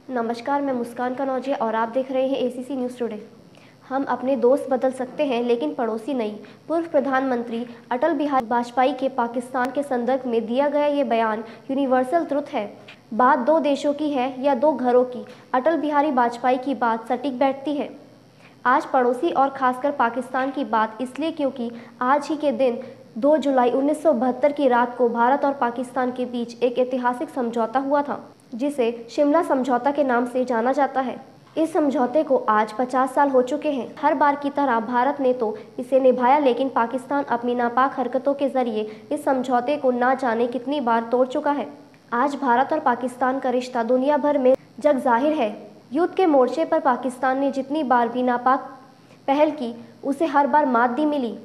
नमस्कार, मैं मुस्कान कनौजिया और आप देख रहे हैं एसीसी न्यूज़ टुडे। हम अपने दोस्त बदल सकते हैं लेकिन पड़ोसी नहीं। पूर्व प्रधानमंत्री अटल बिहारी वाजपेयी के पाकिस्तान के संदर्भ में दिया गया ये बयान यूनिवर्सल ट्रुथ है। बात दो देशों की है या दो घरों की, अटल बिहारी वाजपेयी की बात सटीक बैठती है। आज पड़ोसी और खासकर पाकिस्तान की बात इसलिए क्योंकि आज ही के दिन 2 जुलाई 1972 की रात को भारत और पाकिस्तान के बीच एक ऐतिहासिक समझौता हुआ था, जिसे शिमला समझौता के नाम से जाना जाता है। इस समझौते को आज 50 साल हो चुके हैं। हर बार की तरह भारत ने तो इसे निभाया, लेकिन पाकिस्तान अपनी नापाक हरकतों के जरिए इस समझौते को ना जाने कितनी बार तोड़ चुका है। आज भारत और पाकिस्तान का रिश्ता दुनिया भर में जग जाहिर है। युद्ध के मोर्चे पर पाकिस्तान ने जितनी बार भी नापाक पहल की, उसे हर बार मात दी मिली।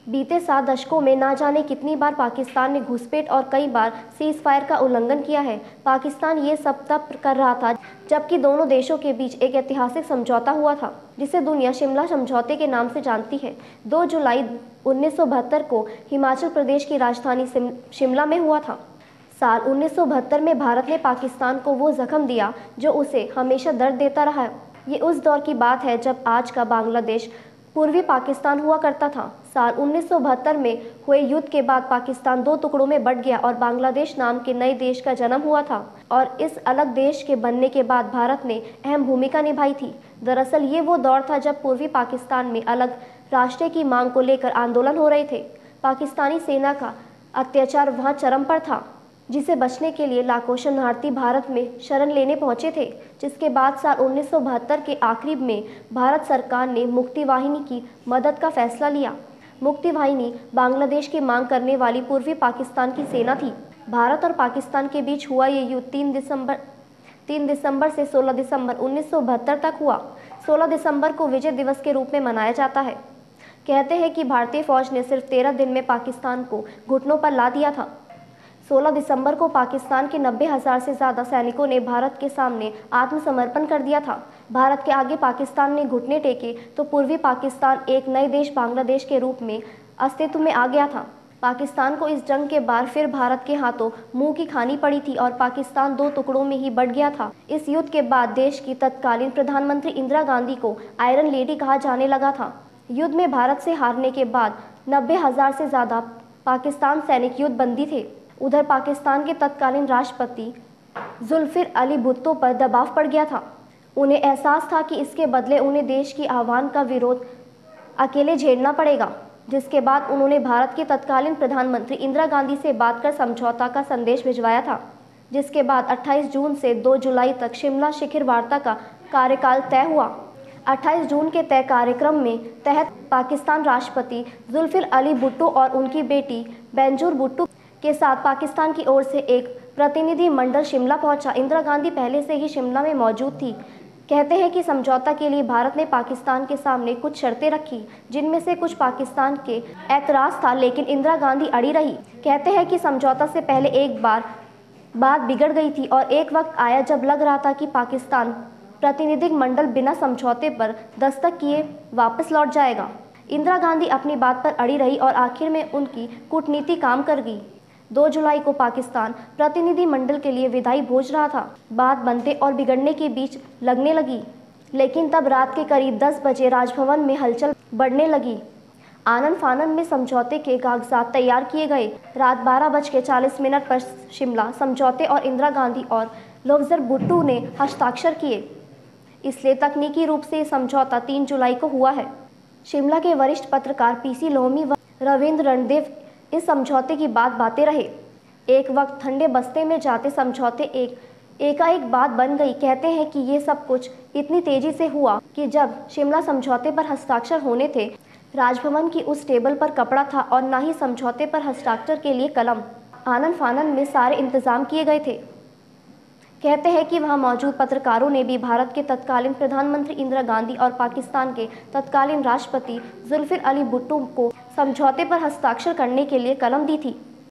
बीते 7 दशकों में ना जाने कितनी बार पाकिस्तान ने घुसपैठ और कई बार सीज फायर का उल्लंघन किया है। पाकिस्तान ये सब तब कर रहा था जबकि दोनों देशों के बीच एक ऐतिहासिक समझौता हुआ था, जिसे दुनिया शिमला समझौते के नाम से जानती है। 2 जुलाई 1972 को हिमाचल प्रदेश की राजधानी शिमला में हुआ था। साल 1972 में भारत ने पाकिस्तान को वो जख्म दिया जो उसे हमेशा दर्द देता रहा। ये उस दौर की बात है जब आज का बांग्लादेश पूर्वी पाकिस्तान हुआ करता था। साल 1972 में हुए युद्ध के बाद पाकिस्तान 2 टुकड़ों में बंट गया और बांग्लादेश नाम के नए देश का जन्म हुआ था। और इस अलग देश के बनने के बाद भारत ने अहम भूमिका निभाई थी। दरअसल ये वो दौर था जब पूर्वी पाकिस्तान में अलग राष्ट्र की मांग को लेकर आंदोलन हो रहे थे। पाकिस्तानी सेना का अत्याचार वहाँ चरम पर था, जिसे बचने के लिए लाखों शरणार्थी भारत में शरण लेने पहुंचे थे। जिसके बाद साल 1972 के आखिर में भारत सरकार ने मुक्ति वाहिनी की मदद का फैसला लिया। मुक्ति वाहिनी बांग्लादेश की मांग करने वाली पूर्वी पाकिस्तान की सेना थी। भारत और पाकिस्तान के बीच हुआ ये युद्ध 3 दिसंबर से 16 दिसंबर 1972 तक हुआ। 16 दिसंबर को विजय दिवस के रूप में मनाया जाता है। कहते हैं कि भारतीय फौज ने सिर्फ 13 दिन में पाकिस्तान को घुटनों पर ला दिया था। 16 दिसंबर को पाकिस्तान के 90,000 से ज़्यादा सैनिकों ने भारत के सामने आत्मसमर्पण कर दिया था। भारत के आगे पाकिस्तान ने घुटने टेके तो पूर्वी पाकिस्तान एक नए देश बांग्लादेश के रूप में अस्तित्व में आ गया था। पाकिस्तान को इस जंग के बाद फिर भारत के हाथों मुंह की खानी पड़ी थी और पाकिस्तान 2 टुकड़ों में ही बंट गया था। इस युद्ध के बाद देश की तत्कालीन प्रधानमंत्री इंदिरा गांधी को आयरन लेडी कहा जाने लगा था। युद्ध में भारत से हारने के बाद 90,000 से ज़्यादा पाकिस्तान सैनिक युद्ध बंदी थे। उधर पाकिस्तान के तत्कालीन राष्ट्रपति जुल्फिकार अली भुट्टो पर दबाव पड़ गया था। उन्हें एहसास था कि इसके बदले उन्हें देश की आह्वान का विरोध अकेले झेलना पड़ेगा। जिसके बाद उन्होंने भारत की तत्कालीन प्रधानमंत्री इंदिरा गांधी से बात कर समझौता का संदेश भिजवाया था। जिसके बाद 28 जून से 2 जुलाई तक शिमला शिखर वार्ता का कार्यकाल तय हुआ। 28 जून के तय कार्यक्रम में तहत पाकिस्तान राष्ट्रपति जुल्फिकार अली भुट्टो और उनकी बेटी बेनजीर भुट्टो के साथ पाकिस्तान की ओर से एक प्रतिनिधि मंडल शिमला पहुंचा। इंदिरा गांधी पहले से ही शिमला में मौजूद थी। कहते हैं कि समझौता के लिए भारत ने पाकिस्तान के सामने कुछ शर्तें रखी, जिनमें से कुछ पाकिस्तान के ऐतराज़ था, लेकिन इंदिरा गांधी अड़ी रही। कहते हैं कि समझौता से पहले एक बार बात बिगड़ गई थी और एक वक्त आया जब लग रहा था कि पाकिस्तान प्रतिनिधि मंडल बिना समझौते पर दस्तखत किए वापस लौट जाएगा। इंदिरा गांधी अपनी बात पर अड़ी रही और आखिर में उनकी कूटनीति काम कर गई। 2 जुलाई को पाकिस्तान प्रतिनिधि मंडल के लिए विदाई भोज रहा था। बात बनते और बिगड़ने के बीच लगने लगी, लेकिन तब रात के करीब 10 बजे राजभवन में हलचल बढ़ने लगी। आनन फानन में समझौते के कागजात तैयार किए गए। रात 12:40 पर शिमला समझौते और इंदिरा गांधी और बेनजीर भुट्टो ने हस्ताक्षर किए। इसलिए तकनीकी रूप से समझौता 3 जुलाई को हुआ है। शिमला के वरिष्ठ पत्रकार पीसी लोमी व रविंद्र रणदेव इस समझौते की बातें रहे। एक वक्त ठंडे बस्ते में जाते समझौते एकाएक बात बन गई। कहते हैं कि ये सब कुछ इतनी तेजी से हुआ कि जब शिमला समझौते पर हस्ताक्षर होने थे, राजभवन की उस टेबल पर कपड़ा था और ना ही समझौते पर हस्ताक्षर के लिए कलम। आनन फानन में सारे इंतजाम किए गए थे। कहते हैं कि वहां मौजूद पत्रकारों ने भी भारत के तत्कालीन प्रधानमंत्री इंदिरा गांधी और पाकिस्तान के तत्कालीन राष्ट्रपति जुल्फिकार अली भुट्टो को समझौते पर हस्ताक्षर करने के लिए कलम दी थी।